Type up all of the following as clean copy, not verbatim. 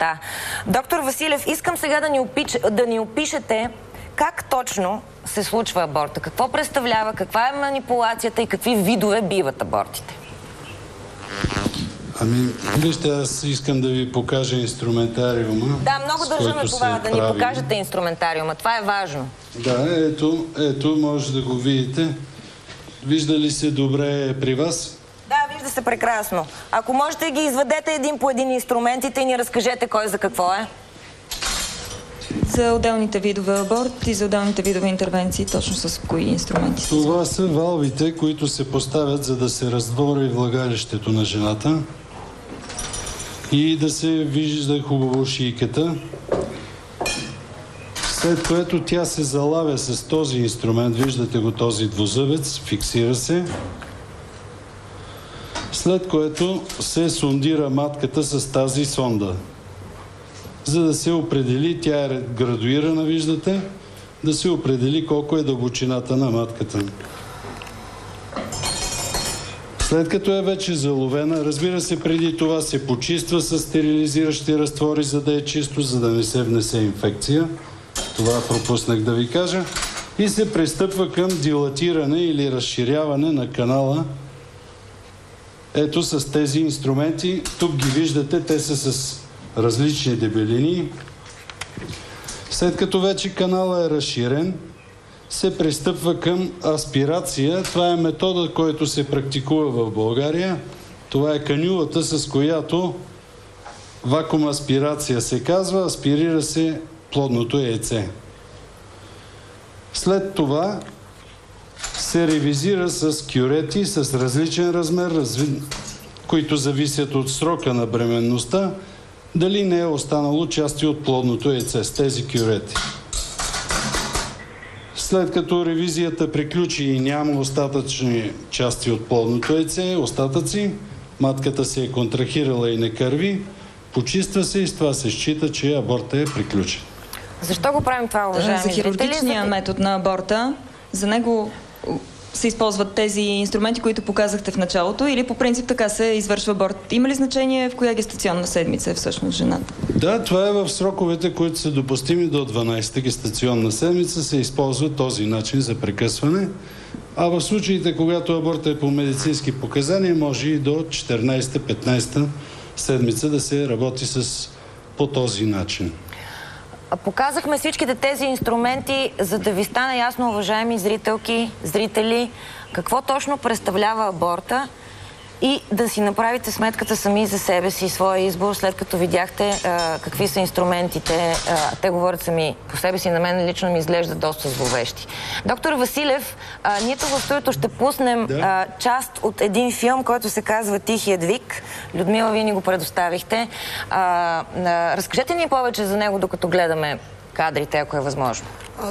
Да. Доктор Василев, искам сега да ни опишете как точно се случва аборта. Какво представлява, каква е манипулацията и какви видове биват абортите? Ами, вижте, аз искам да ви покажа инструментариума. Да, много държа на това, да ни покажете инструментариума. Това е важно. Да, ето, може да го видите. Вижда ли се добре при вас? Да, вижда се прекрасно. Ако можете, ги изведете един по един инструментите и ни разкажете кой за какво е. За отделните видове аборт и за отделните видове интервенции, точно с кои инструменти? Това са валвите, които се поставят, за да се раздвори влагалището на жената и да се вижда хубаво шийката. След което тя се залавя с този инструмент, виждате го, този двузъбец, фиксира се. След което се сондира матката с тази сонда. За да се определи, тя е градуирана, виждате, да се определи колко е дълбочината на матката. След като е вече заловена, разбира се, преди това се почиства с стерилизиращи разтвори, за да е чисто, за да не се внесе инфекция. Това пропуснах да ви кажа. И се пристъпва към дилатиране или разширяване на канала. Ето с тези инструменти. Тук ги виждате, те са с различни дебелини. След като вече канала е разширен, се пристъпва към аспирация. Това е методът, който се практикува в България. Това е канюлата, с която вакуум аспирация се казва. Аспирира се плодното яйце. След това се ревизира с кюрети с различен размер, които зависят от срока на бременността, дали не е останало части от плодното яйце с тези кюрети. След като ревизията приключи и няма остатъчни части от плодното яйце, остатъци, матката се е контрахирала и не кърви, почиства се и с това се счита, че абортът е приключен. Защо го правим това, уважаеми зрители? За хирургичния метод на аборта, за него се използват тези инструменти, които показахте в началото, или по принцип така се извършва аборт? Има ли значение в коя гестационна седмица е всъщност жената? Да, това е в сроковете, които са допустими до 12-та гестационна седмица, се използва този начин за прекъсване. А в случаите, когато абортът е по медицински показания, може и до 14-15 седмица да се работи по този начин. Показахме всичките тези инструменти, за да ви стане ясно, уважаеми зрителки, зрители, какво точно представлява аборта и да си направите сметката сами за себе си, своя избор, след като видяхте какви са инструментите. Те говорят сами по себе си, на мен лично ми изглежда доста зловещи. Доктор Василев, ние тук в студиото ще пуснем част от един филм, който се казва "Тихият вик". Людмила, вие ни го предоставихте. Разкажете ни повече за него, докато гледаме кадрите, ако е възможно.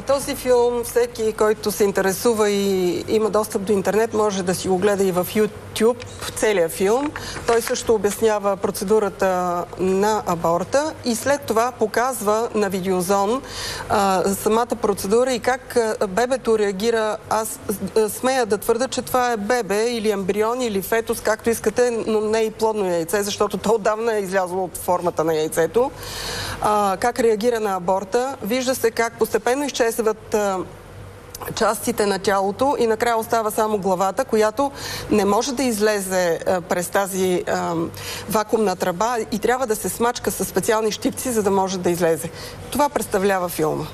Този филм, всеки, който се интересува и има достъп до интернет, може да си го гледа и в YouTube, целият филм. Той също обяснява процедурата на аборта и след това показва на видеозон самата процедура и как бебето реагира. Аз смея да твърда, че това е бебе или ембрион или фетус, както искате, но не и плодно яйце, защото то отдавна е излязло от формата на яйцето. Как реагира на аборта. Вижда се как постепенно изчезват частите на тялото и накрая остава само главата, която не може да излезе през тази вакуумна тръба и трябва да се смачка със специални щипци, за да може да излезе. Това представлява филма.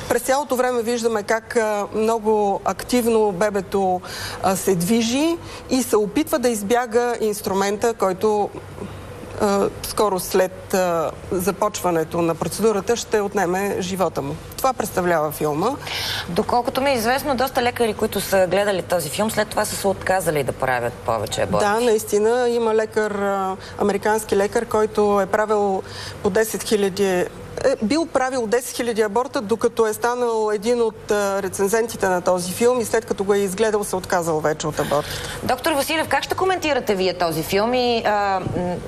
През цялото време виждаме как много активно бебето се движи и се опитва да избяга инструмента, който скоро след започването на процедурата ще отнеме живота му. Това представлява филма. Доколкото ми е известно, доста лекари, които са гледали този филм, след това са се отказали да правят повече аборти. Да, наистина. Има лекар, американски лекар, който е правил по 10 000 бил правил 10 000 аборта, докато е станал един от рецензентите на този филм и след като го е изгледал, се отказал вече от абортите. Доктор Василев, как ще коментирате вие този филм? И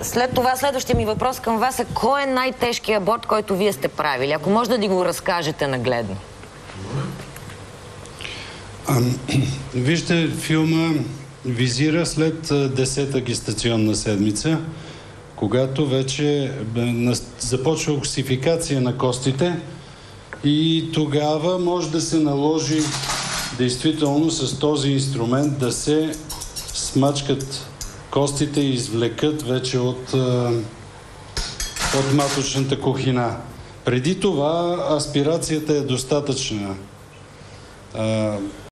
след това следващия ми въпрос към вас е: кой е най-тежкият аборт, който вие сте правили? Ако може да ни го разкажете нагледно. Вижте, филма визира след 10-та гестационна седмица. когато вече започва оксификация на костите и тогава може да се наложи действително с този инструмент да се смачкат костите и извлекат вече от маточната кухина. Преди това аспирацията е достатъчна.